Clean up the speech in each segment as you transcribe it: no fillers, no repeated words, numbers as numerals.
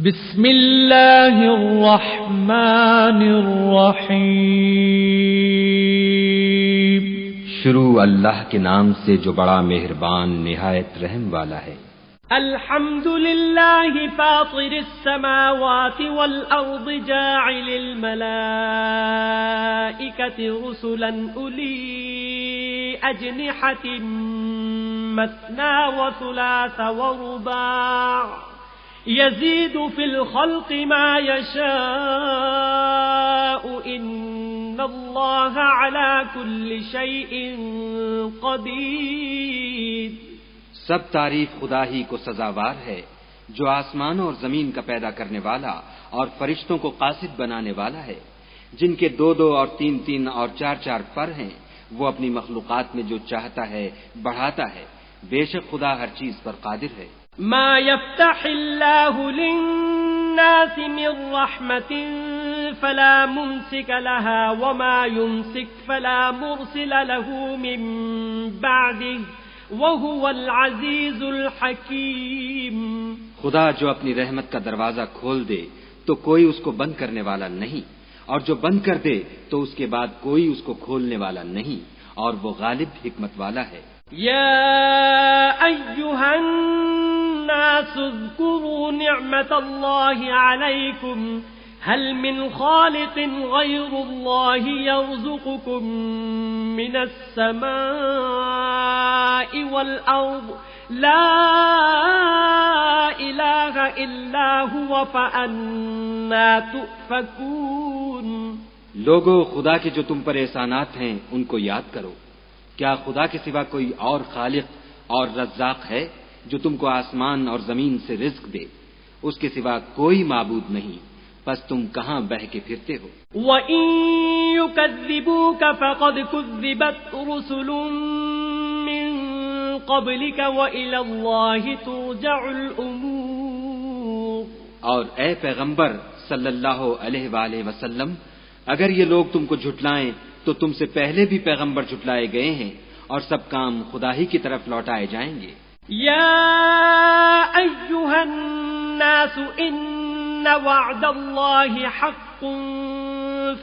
بسم اللہ الرحمن الرحیم۔ شروع اللہ کے نام سے جو بڑا مہربان نہایت رحم والا ہے۔ الحمد للہ فاطر السماوات والارض جاعل الملائکۃ رسلا اولی اجنحۃ مثنی وثلاث ورباع يزيد في الخلق ما يشاء إن الله على كل شيء قدير۔ سب تعریف خدا ہی کو سزاوار ہے جو آسمانوں اور زمین کا پیدا کرنے والا اور فرشتوں کو قاصد بنانے والا ہے، جن کے 2 اور 3 اور 4 پر ہیں۔ وہ اپنی مخلوقات میں جو چاہتا ہے بڑھاتا ہے، بے شک خدا ہر چیز پر قادر ہے۔ ما يفتح الله للناس من رحمة فلا ممسك لها وما يمسك فلا مرسل له من بعده وهو العزيز الحكيم۔ خدا جو اپنی رحمت کا دروازہ کھول دے تو کوئی اس کو بند کرنے والا نہیں، اور جو بند کر دے تو اس کے بعد کوئی اس کو کھولنے والا نہیں، اور وہ غالب حکمت والا ہے۔ يا أيها الناس اذكروا نعمة الله عليكم هل من خالق غير الله يرزقكم من السماء والأرض لا إله إلا هو فأنا تؤفكون۔ لوگو، خدا کے جو تم پر احسانات ہیں ان کو یاد کرو۔ کیا خدا کے سوا کوئی اور خالق اور رزاق ہے جو تم کو آسمان اور زمین سے رزق دے؟ اس کے سوا کوئی معبود نہیں، پس تم کہاں بہہ کے پھرتے ہو؟ وَإِن يُكَذِّبُوكَ فَقَدْ كُذِّبَتْ رُسُلٌ مِّن قَبْلِكَ وَإِلَى اللَّهِ تُرْجَعُ الْأُمُورُ۔ اور اے پیغمبر صلی اللہ علیہ وآلہ وسلم، اگر یہ لوگ تم کو جھٹلائیں تو تم سے پہلے بھی پیغمبر جھٹلائے گئے ہیں، اور سب کام خدا ہی کی طرف لوٹائے جائیں گے۔ یا ایھا الناس ان وعد اللہ حق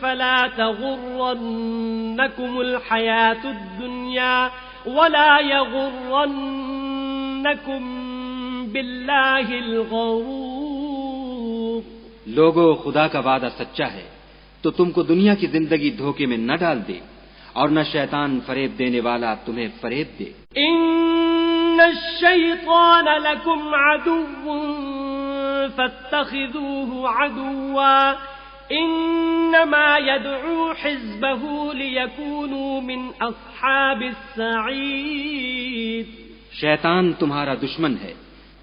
فلا تغرنکم الحیاۃ الدنیا ولا یغرنکم باللہ الغرور۔ لوگو، خدا کا وعدہ سچا ہے تو تم کو دنیا کی زندگی دھوکے میں نہ ڈال دے، اور نہ شیطان فریب دینے والا تمہیں فریب دے۔ ان الشیطان لکم عدو فاتخذوه عدوا انما يدعو حزبه ليكونوا من اصحاب السعیر۔ شیطان تمہارا دشمن ہے،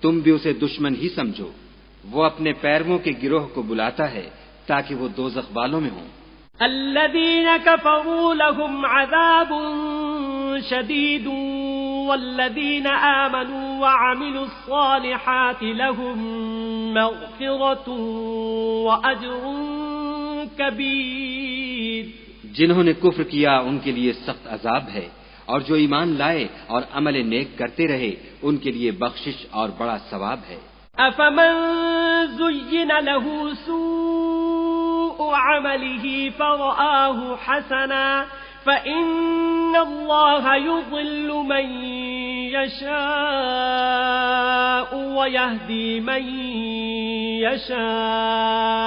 تم بھی اسے دشمن ہی سمجھو۔ وہ اپنے پیرووں کے گروہ کو بلاتا ہے تاکہ وہ دوزخ والوں میں ہوں۔ الذين كفروا لهم عذاب شديد والذين آمنوا وعملوا الصالحات لهم مغفرة وأجر كبير۔ جنہوں نے کفر کیا ان کے لیے سخت عذاب ہے، اور جو ایمان لائے اور عمل نیک کرتے رہے ان کے لیے بخشش اور بڑا ثواب ہے۔ أفمن زين له سوء عمله فرآه حسنا فإن الله يضل من يشاء ويهدي من يشاء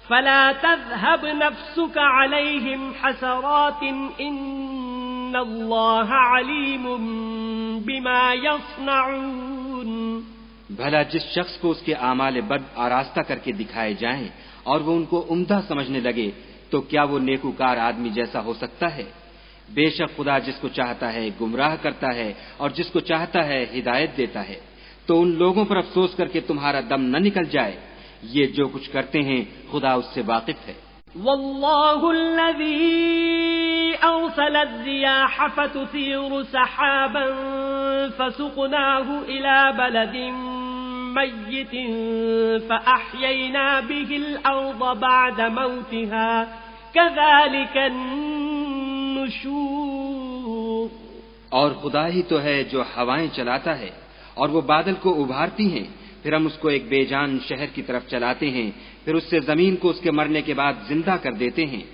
فلا تذهب نفسك عليهم حسرات إن الله عليم بما يصنعون۔ بھلا جس شخص کو اس کے اعمال بد آراستہ کر کے دکھائے جائیں اور وہ ان کو عمدہ سمجھنے لگے تو کیا وہ نیکوکار آدمی جیسا ہو سکتا ہے؟ بے شک خدا جس کو چاہتا ہے گمراہ کرتا ہے اور جس کو چاہتا ہے ہدایت دیتا ہے۔ تو ان لوگوں پر افسوس کر کے تمہارا دم نہ نکل جائے، یہ جو کچھ کرتے ہیں خدا اس سے واقف ہے۔ واللہ الذی ارسل الرياح فتثير سحابا فسقناه الى بلد ميت فأحيينا به الأرض بعد موتها كذلك النشور۔ اور خدا ہی تو ہے جو ہوائیں چلاتا ہے اور وہ بادل کو ابھارتی ہیں، پھر ہم اس کو ایک بے جان شہر کی طرف چلاتے ہیں، پھر اس سے زمین کو اس کے مرنے کے بعد زندہ کر دیتے ہیں،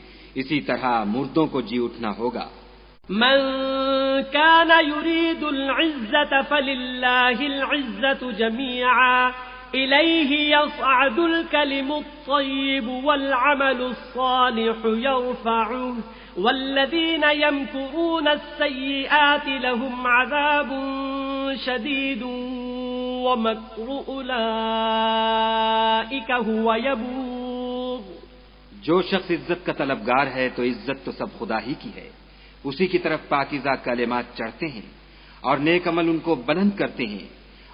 اسی طرح مردوں کو جی اٹھنا ہوگا۔ من كان يريد العزة فلله العزة جميعا إليه يصعد الكلم الطيب والعمل الصالح يرفعه والذين يمكرون السيئات لهم عذاب شديد ومكر أولئك هو يبور۔ جو شخص عزت کا طلبگار ہے تو عزت تو سب خدا ہی کی ہے، اسی کی طرف پاکیزہ کلمات چڑھتے ہیں اور نیک عمل ان کو بلند کرتے ہیں،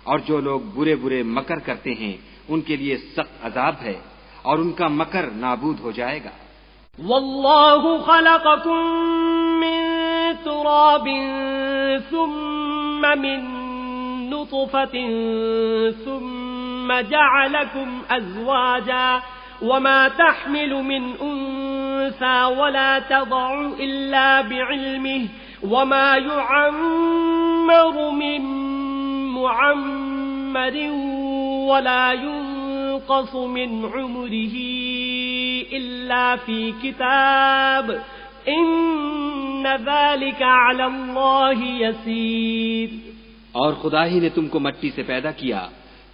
اور جو لوگ برے برے مکر کرتے ہیں ان کے لیے سخت عذاب ہے اور ان کا مکر نابود ہو جائے گا۔ واللہ خلقکم من تراب ثم من نطفة ثم جعلكم أزواجا وما تحمل من أنثى ولا تضع إلا بعلمه وما يعمر من معمر ولا ينقص من عمره إلا في كتاب إن ذلك على الله يسير۔ اور خدا ہی نے تم کو مٹی سے پیدا کیا،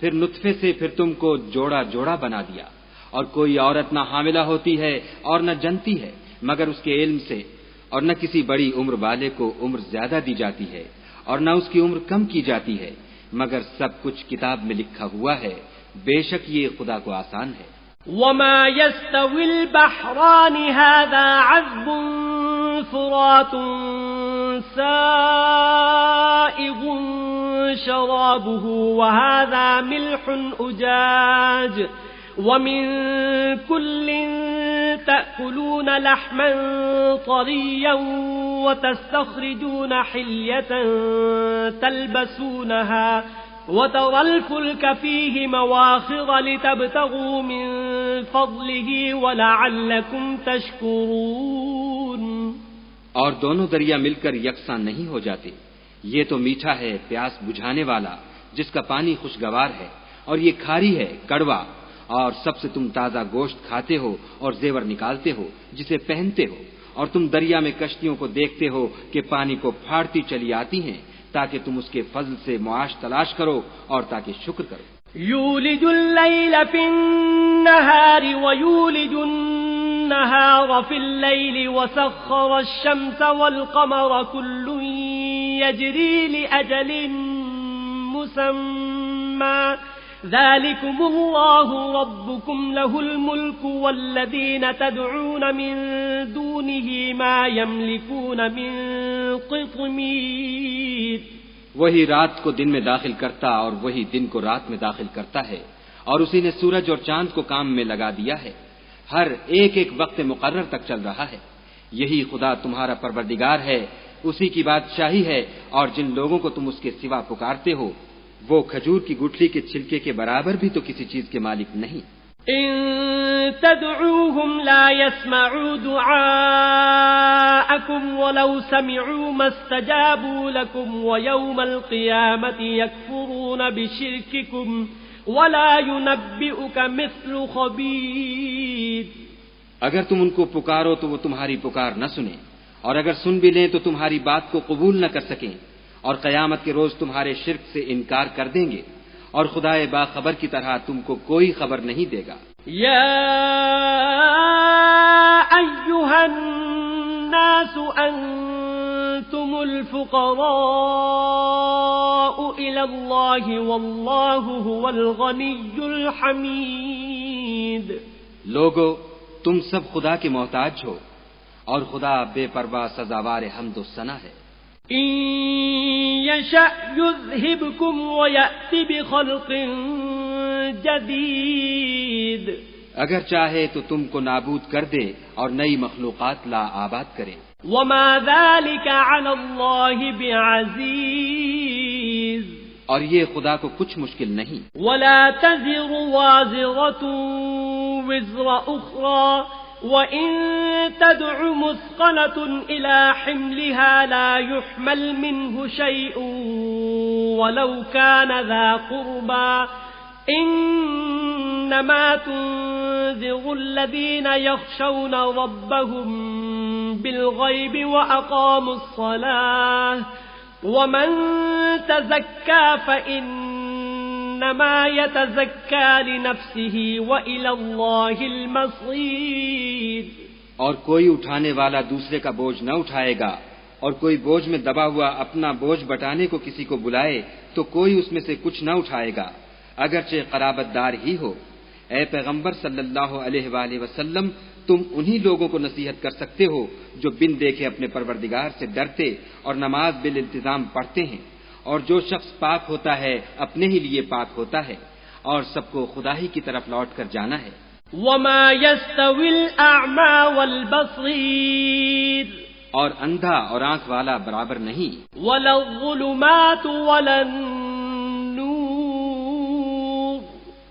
پھر نطفے سے، پھر تم کو جوڑا جوڑا بنا دیا، اور کوئی عورت نہ حاملہ ہوتی ہے اور نہ جنتی ہے مگر اس کے علم سے، اور نہ کسی بڑی عمر والے کو عمر زیادہ دی جاتی ہے اور نہ اس کی عمر کم کی جاتی ہے، مگر سب کچھ کتاب میں لکھا ہوا ہے، بے شک یہ خدا کو آسان ہے۔ وما يستوي البحران هذا عذب فرات سائغ شرابه وهذا ملح أجاج ومن كل تأكلون لحما طريا وتستخرجون حلية تلبسونها وترى الفلك فيه مواخر لتبتغوا من فضله ولعلكم تشكرون۔ اور دونوں دریا مل کر یکساں نہیں ہو جاتے، یہ تو میٹھا ہے پیاس بجھانے والا جس کا پانی خوشگوار ہے، اور یہ کھاری ہے کڑوا، اور سب سے تم تازہ گوشت کھاتے ہو اور زیور نکالتے ہو جسے پہنتے ہو، اور تم دریا میں کشتیوں کو دیکھتے ہو کہ پانی کو پھاڑتی چلی آتی ہیں تاکہ تم اس کے فضل سے معاش تلاش کرو اور تاکہ شکر کرو۔ یولج اللیل فی النہار ویولج النہار فی اللیل وسخر الشمس والقمر کل یجری لأجل مسمى ذلكم الله ربكم له الملك والذين تدعون من دونه ما يملكون من قطمير۔ وہی رات کو دن میں داخل کرتا اور وہی دن کو رات میں داخل کرتا ہے، اور اسی نے سورج اور چاند کو کام میں لگا دیا ہے، ہر ایک ایک وقت مقرر تک چل رہا ہے۔ یہی خدا تمہارا پروردگار ہے، اسی کی بادشاہی ہے، اور جن لوگوں کو تم اس کے سوا پکارتے ہو وہ کھجور کی گٹھلی کے چھلکے کے برابر بھی تو کسی چیز کے مالک نہیں۔ ان تدعوهم لا يسمعوا دعاءكم ولو سمعوا ما استجابوا لكم ويوم القيامة يكفرون بشرككم ولا ينبئك مثل خبير۔ اگر تم ان کو پکارو تو وہ تمہاری پکار نہ سنیں، اور اگر سن بھی لیں تو تمہاری بات کو قبول نہ کر سکیں، اور قیامت کے روز تمہارے شرک سے انکار کر دیں گے، اور خدائے باخبر کی طرح تم کو کوئی خبر نہیں دے گا۔ یا ایھا الناس انتم الفقراء الی اللہ واللہ هو الغنی الحمید۔ لوگو تم سب خدا کے محتاج ہو، اور خدا بے پرواہ سزاوار حمد و ثنا ہے۔ ان یشأ یذھبکم ویأتی بخلق جدید۔ اگر چاہے تو تم کو نابود کر دے اور نئی مخلوقات لا آباد کرے۔ وما ذلك علی اللہ بعزیز۔ اور یہ خدا کو کچھ مشکل نہیں۔ ولا تزر وازرة وزر اخرى وَإِن تَدْعُ مُثْقَلَةٌ إِلَى حِمْلِهَا لَا يُحْمَلْ مِنْهُ شَيْءٌ وَلَوْ كَانَ ذَا قُرْبَى إنما تنذر الذين يخشون ربهم بالغيب وأقاموا الصلاة ومن تزكى فإنما يتزكى لنفسه وإلى الله المصير. اور کوئی اٹھانے والا دوسرے کا بوجھ نہ اٹھائے گا، اور کوئی بوجھ میں دبا ہوا اپنا بوجھ بٹانے کو کسی کو بلائے تو کوئی اس میں سے کچھ نہ اٹھائے گا، اگرچہ قرابت دار ہی ہو. اے پیغمبر صلی اللہ علیہ وآلہ وسلم، تم انہی لوگوں کو نصیحت کر سکتے ہو جو بن دیکھے اپنے پروردگار سے ڈرتے اور نماز بالانتظام پڑھتے ہیں، اور جو شخص پاک ہوتا ہے اپنے ہی لیے پاک ہوتا ہے، اور سب کو خدا ہی کی طرف لوٹ کر جانا ہے. وما يستوي الأعمى والبصير اور اندھا اور آنکھ والا برابر نہیں، ولا الظلمات ولا النور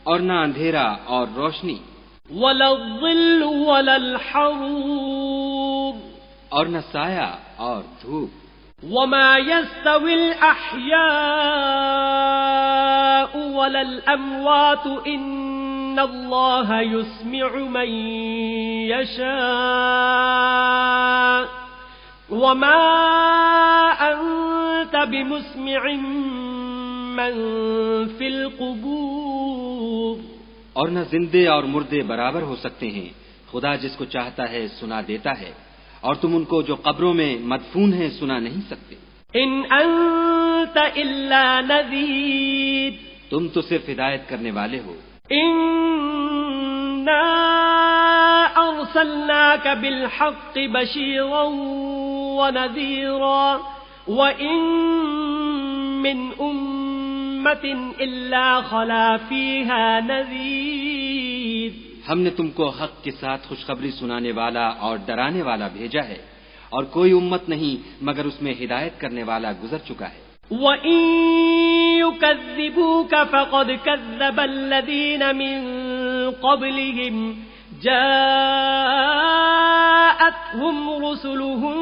اور نہ اندھیرا اور روشنی، ولا الظل ولا الحرور اور نہ سایہ اور دھوپ. وما يستوي الأحياء ولا الأموات إن الله يسمع من يشاء وما أنت بمسمع من في القبور. اور نہ زندے اور مردے برابر ہو سکتے ہیں، خدا جس کو چاہتا ہے سنا دیتا ہے، اور تم ان کو جو قبروں میں مدفون ہیں سنا نہیں سکتے. إن أنت إلا نذير تم تو صرف ہدایت کرنے والے ہو. إنا أرسلناك بالحق بشيرا ونذيرا وإن من أمة إلا خلا فيها نذير. ہم نے تم کو حق کے ساتھ خوشخبری سنانے والا اور ڈرانے والا بھیجا ہے، اور کوئی امت نہیں مگر اس میں ہدایت کرنے والا گزر چکا ہے. وَإِن يُكَذِّبُوكَ فَقَدْ كَذَّبَ الَّذِينَ مِن قَبْلِهِمْ جَاءَتْهُمْ رُسُلُهُم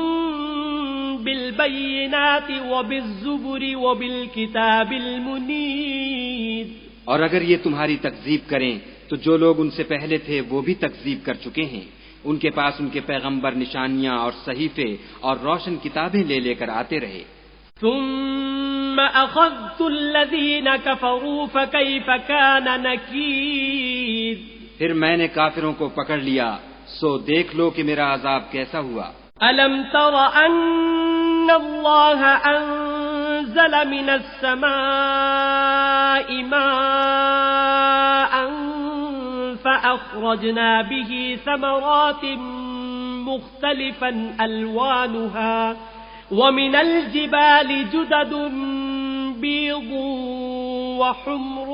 بِالْبَيِّنَاتِ وَبِالزُّبُرِ وَبِالْكِتَابِ الْمُنِيرِ. اور اگر یہ تمہاری تکذیب کریں تو جو لوگ ان سے پہلے تھے وہ بھی تکذیب کر چکے ہیں. ان کے پاس ان کے پیغمبر نشانیاں اور صحیفے اور روشن کتابیں لے لے کر آتے رہے. ثم أخذت الذين كفروا فكيف كان نكير. پھر میں نے کافروں کو پکڑ لیا، سو دیکھ لو کہ میرا عذاب کیسا ہوا. ألم تر أن الله أنزل من السماء ماء فأخرجنا به ثمرات مختلفا ألوانها ومن الجبال جدد بيض وحمر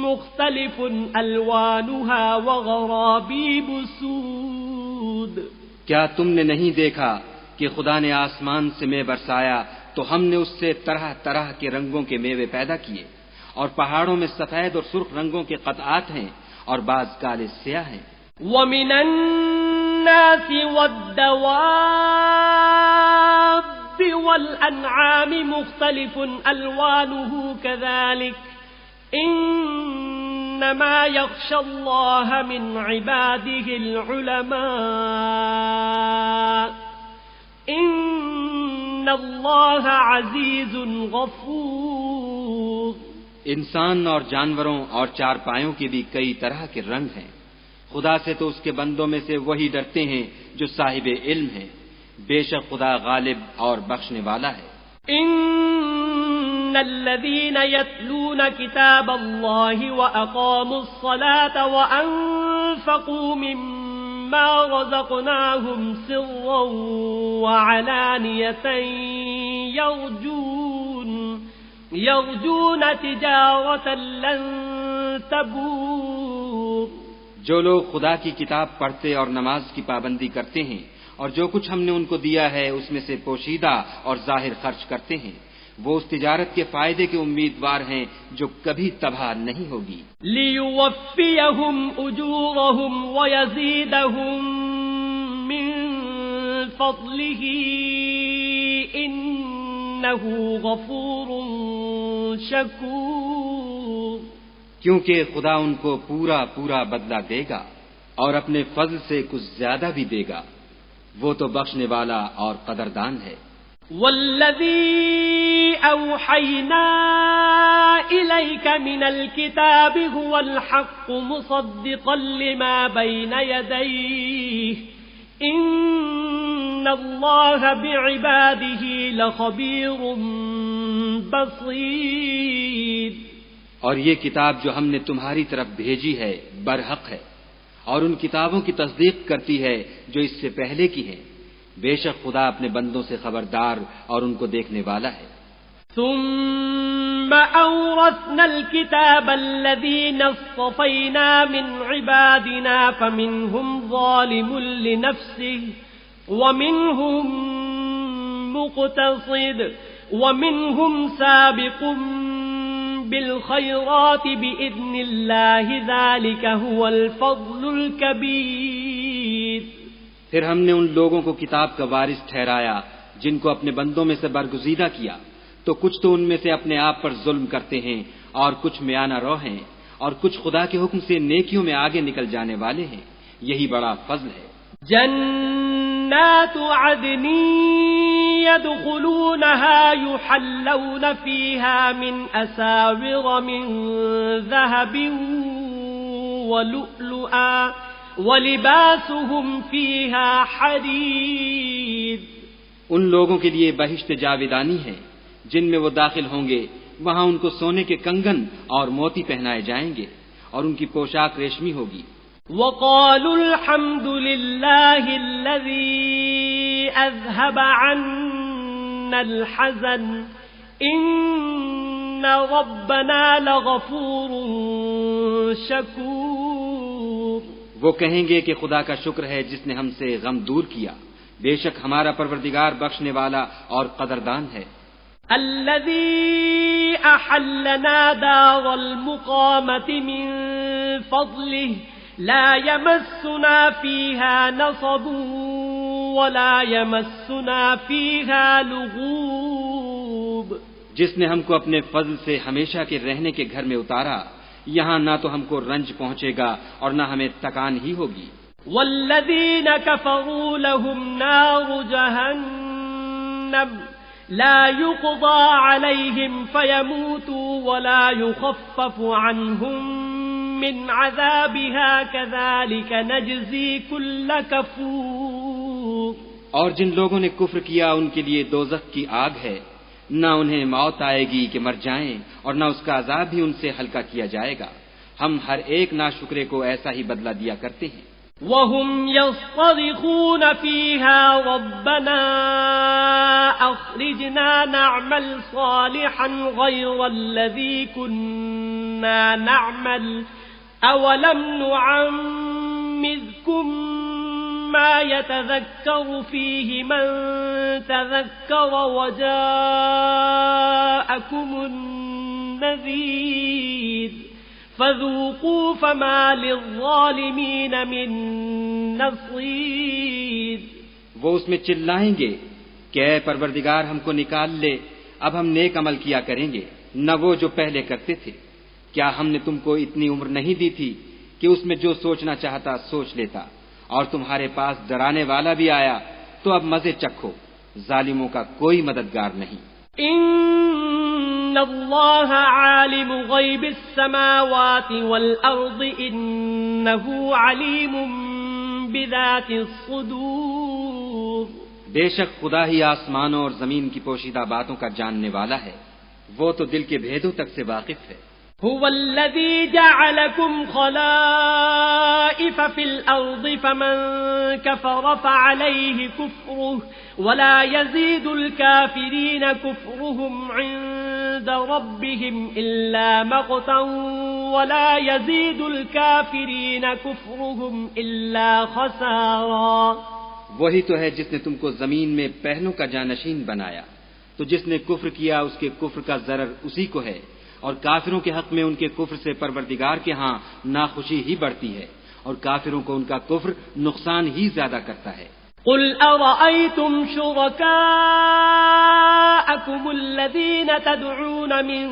مختلف ألوانها وغرابيب سود. کیا تم نے نہیں دیکھا کہ خدا نے آسمان سے مے برسایا تو ہم نے اس سے طرح طرح کے رنگوں کے میوے پیدا کیے، اور پہاڑوں میں سفید اور سرخ رنگوں کے قطعات ہیں اور بعض کالے سیاہ ہیں. ومن الناس والدواب والأنعام مختلف ألوانه كذلك إنما يخشى الله من عباده العلماء إن الله عزيز غفور. انسان اور جانوروں اور چارپائیوں کے بھی کئی طرح کے رنگ ہیں. خدا سے تو اس کے بندوں میں سے وہی ڈرتے ہیں جو صاحب علم ہیں. بے شک خدا غالب اور بخشنے والا ہے. إن الذين يتلون كتاب الله وأقاموا الصلاة وأنفقوا مما رزقناهم سرا وعلانية يرجون تجارة لن تبور. جو لوگ خدا کی کتاب پڑھتے اور نماز کی پابندی کرتے ہیں اور جو کچھ ہم نے ان کو دیا ہے اس میں سے پوشیدہ اور ظاہر خرچ کرتے ہیں، وہ اس تجارت کے فائدے کے امیدوار ہیں جو کبھی تباہ نہیں ہوگی. لِيُوَفِّيَهُمْ أُجُورَهُمْ وَيَزِيدَهُمْ مِنْ فَضْلِهِ إِنَّهُ غَفُورٌ شَكُورٌ. کیونکہ خدا ان کو پورا پورا بدلہ دے گا اور اپنے فضل سے کچھ زیادہ بھی دے گا، وہ تو بخشنے والا اور قدردان ہے۔ والذی اوحینا الیک من الكتاب هو الحق مصدقا لما بین یدیہ ان اللہ بعباده لخبیر بصیر۔ اور یہ کتاب جو ہم نے تمہاری طرف بھیجی ہے برحق ہے اور ان کتابوں کی تصدیق کرتی ہے جو اس سے پہلے کی ہیں، بے شک خدا اپنے بندوں سے خبردار اور ان کو دیکھنے والا ہے۔ ثم أورثنا الكتاب الذين اصطفينا من عبادنا فمنهم ظالم لنفسه ومنهم مقتصد ومنهم سابق بالخيرات بإذن الله ذلك هو الفضل الكبير۔ پھر ہم نے ان لوگوں کو کتاب کا وارث ٹھہرایا جن کو اپنے بندوں میں سے برگزیدہ کیا، تو کچھ تو ان میں سے اپنے آپ پر ظلم کرتے ہیں اور کچھ میانہ رو ہیں اور کچھ خدا کے حکم سے نیکیوں میں آگے نکل جانے والے ہیں، یہی بڑا فضل ہے۔ جنات عدن يدخلونها يحلون فيها من أساور من ذهب ولؤلؤا وَلِبَاسُهُمْ فِيهَا حَرِيرٌ۔ ان لوگوں کے لیے بہشت جاویدانی ہے جن میں وہ داخل ہوں گے، وہاں ان کو سونے کے کنگن اور موتی پہنائے جائیں گے اور ان کی پوشاک ریشمی ہوگی۔ وَقَالُوا الْحَمْدُ لِلَّهِ الَّذِي أَذْهَبَ عَنَّا الْحَزَنَ إِنَّ رَبَّنَا لَغَفُورٌ شَكُورٌ۔ وہ کہیں گے کہ خدا کا شکر ہے جس نے ہم سے غم دور کیا، بے شک ہمارا پروردگار بخشنے والا اور قدردان ہے۔ الذي أحلنا دار المقامة من فضله لا يمسنا فيها نصب ولا يمسنا فيها لغوب۔ جس نے ہم کو اپنے فضل سے ہمیشہ کے رہنے کے گھر میں اتارا، یہاں نہ تو ہم کو رنج پہنچے گا اور نہ ہمیں تکان ہی ہوگی۔ والذین کفروا لهم نار جہنم لا يقضى عليهم فيموتوا ولا يخفف عنهم من عذابها كذلك نجزي كل كفور۔ اور جن لوگوں نے کفر کیا ان کے لیے دوزخ کی آگ ہے، نہ انہیں موت آئے گی کہ مر جائیں اور نہ اس کا عذاب بھی ان سے ہلکا کیا جائے گا، ہم ہر ایک ناشکرے کو ایسا ہی بدلہ دیا کرتے ہیں۔ وَهُمْ يَصْطَرِخُونَ فِيهَا رَبَّنَا أَخْرِجْنَا نَعْمَلْ صَالِحًا غَيْرَ الَّذِي كُنَّا نَعْمَلْ أَوَلَمْ نُعَمِّرْكُمْ مَا يَتَذَكَّرُ فِيهِ مَنْ تَذَكَّرَ وَجَاءَكُمُ النَّذِيرُ فَذُوقُوا فَمَا لِلظَّالِمِينَ مِن نَصِيرٍ۔ وہ اس میں چلائیں گے کہ اے پروردگار ہم کو نکال لے، اب ہم نیک عمل کیا کریں گے، نہ وہ جو پہلے کرتے تھے۔ کیا ہم نے تم کو اتنی عمر نہیں دی تھی کہ اس میں جو سوچنا چاہتا سوچ لیتا، اور تمہارے پاس ڈرانے والا بھی آیا، تو اب مزے چکھو، ظالموں کا کوئی مددگار نہیں۔ ان اللہ عالم غیب السماوات والارض انہ علیم بذات الصدور۔ بے شک خدا ہی آسمانوں اور زمین کی پوشیدہ باتوں کا جاننے والا ہے، وہ تو دل کے بھیدوں تک سے واقف ہے۔ هو الذي جعلكم خلائف في الأرض فمن كفر فعليه كفره ولا يزيد الكافرين كفرهم عند ربهم إلا مقتا ولا يزيد الكافرين كفرهم إلا خسارا۔ وہی تو ہے جس نے تم کو زمین میں پہلوں کا جانشین بنایا، تو جس نے کفر کیا اس کے کفر کا ضرر اسی کو ہے، اور کافروں کے حق میں ان کے کفر سے پروردگار کے ہاں ناخوشی ہی بڑھتی ہے، اور کافروں کو ان کا کفر نقصان ہی زیادہ کرتا ہے۔ قل أرأيتم شركاءكم الذين تدعون من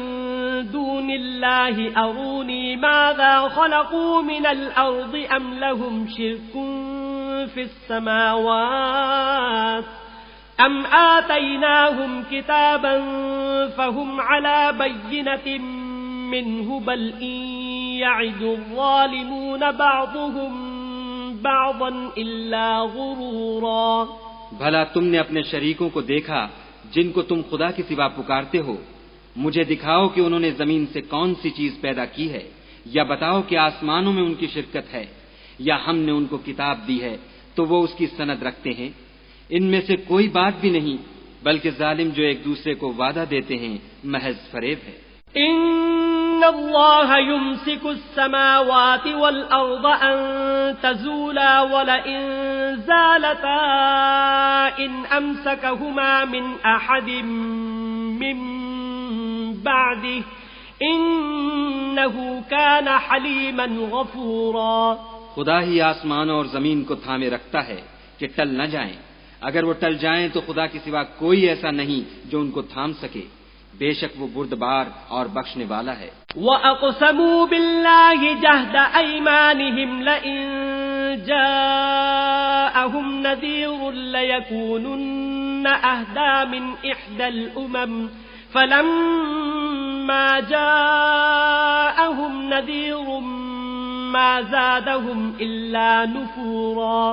دون دون الله أروني ماذا خلقوا من الأرض أم لهم شرك في السماوات أم آتيناهم كتابا فهم على بينة منه بل إن يعد الظالمون بعضهم بعضا إلا غرورا. بھلا تم نے اپنے شریکوں کو دیکھا جن کو تم خدا کے سوا پکارتے ہو؟ مجھے دکھاؤ کہ انہوں نے زمین سے کون سی چیز پیدا کی ہے، یا بتاؤ کہ آسمانوں میں ان کی شرکت ہے، یا ہم نے ان کو کتاب دی ہے تو وہ اس کی سند رکھتے ہیں؟ ان میں سے کوئی بات بھی نہیں، بلکہ ظالم جو ایک دوسرے کو وعدہ دیتے ہیں محض فریب ہے. إن الله يمسك السماوات والأرض أن تزولا ولئن زالتا إن أمسكهما من أحد من بعده إنه كان حليما غفورا. خدا ہی آسمانوں اور زمین کو تھامے رکھتا ہے کہ ٹل نہ جائیں. اگر وہ ٹل جائیں تو خدا کے سوا کوئی ایسا نہیں جو ان کو تھام سکے. بے شک وہ بردبار اور بخشنے والا ہے. وَأَقْسَمُوا بِاللَّهِ جَهْدَ أَيْمَانِهِمْ لَئِن جَاءَهُمْ نَذِيرٌ لَيَكُونُنَّ أَهْدَىٰ مِنْ إِحْدَى الْأُمَمِ فَلَمَّا جَاءَهُمْ نَذِيرٌ مَا زَادَهُمْ إِلَّا نُفُورًا.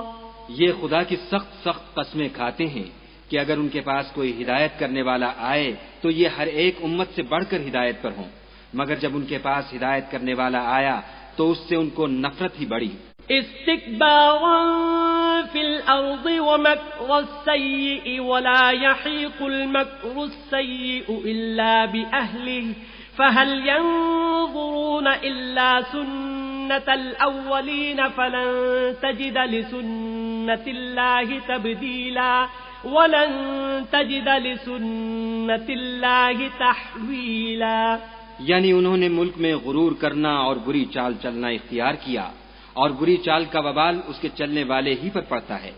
یہ خدا کی سخت قسمیں کھاتے ہیں کہ اگر ان کے پاس کوئی ہدایت کرنے والا آئے تو یہ ہر ایک امت سے بڑھ کر ہدایت پر ہوں، مگر جب ان کے پاس ہدایت کرنے والا آیا تو اس سے ان کو نفرت ہی بڑھی. استكبارا في الأرض ومكر السيء ولا يحيق المكر السيء إلا بأهله فهل ينظرون إلا سنة الأولين فلن تجد لسنة الله تبديلا ولن تجد لسنة الله تحویلا. یعنی انہوں نے ملک میں غرور کرنا اور بری چال چلنا اختیار کیا، اور بری چال کا وبال اس کے چلنے والے ہی پر پڑتا ہے.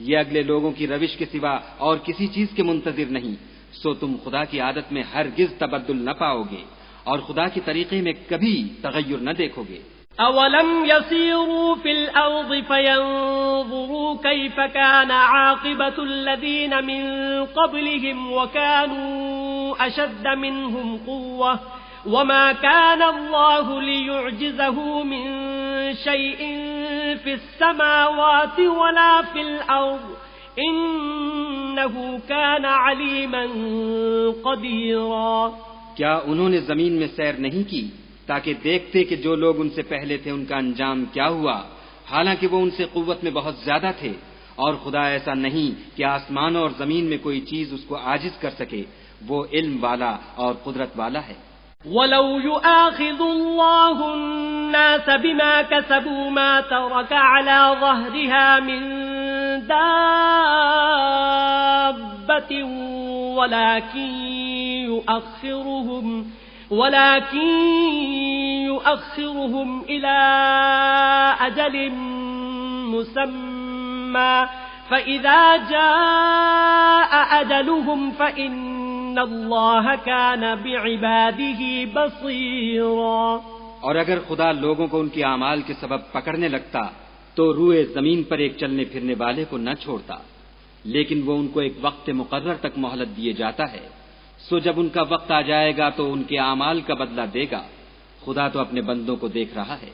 یہ اگلے لوگوں کی روش کے سوا اور کسی چیز کے منتظر نہیں، سو تم خدا کی عادت میں ہرگز تبدل نہ پاؤ گے اور خدا کے طریقے میں کبھی تغیر نہ دیکھو گے. أولم يسيروا في الأرض فينظروا كيف كان عاقبة الذين من قبلهم وكانوا أشد منهم قوة وما كان الله ليعجزه من شيء في السماوات ولا في الأرض إنه كان عليما قديرا. کیا انہوں نے زمین میں سیر نہیں کی تاکہ دیکھتے کہ جو لوگ ان سے پہلے تھے ان کا انجام کیا ہوا، حالانکہ وہ ان سے قوت میں بہت زیادہ تھے، اور خدا ایسا نہیں کہ آسمانوں اور زمین میں کوئی چیز اس کو عاجز کر سکے، وہ علم والا اور قدرت والا ہے. وَلَوْ يُؤَاخِذُ اللَّهُ النَّاسَ بِمَا كَسَبُوا مَا تَرَكَ عَلَى ظَهْرِهَا مِن دَابَّةٍ ولكن يؤخرهم إلى أجل مسمى فإذا جاء أجلهم فإن الله كان بعباده بصيرا. اور اگر خدا لوگوں کو ان کے اعمال کے سبب پکڑنے لگتا تو روئے زمین پر ایک چلنے پھرنے والے کو نہ چھوڑتا، لیکن وہ ان کو ایک وقت مقرر تک مہلت دیے جاتا ہے. سو جب ان کا وقت آ جائے گا تو ان کے اعمال کا بدلہ دے گا. خدا تو اپنے بندوں کو دیکھ رہا ہے.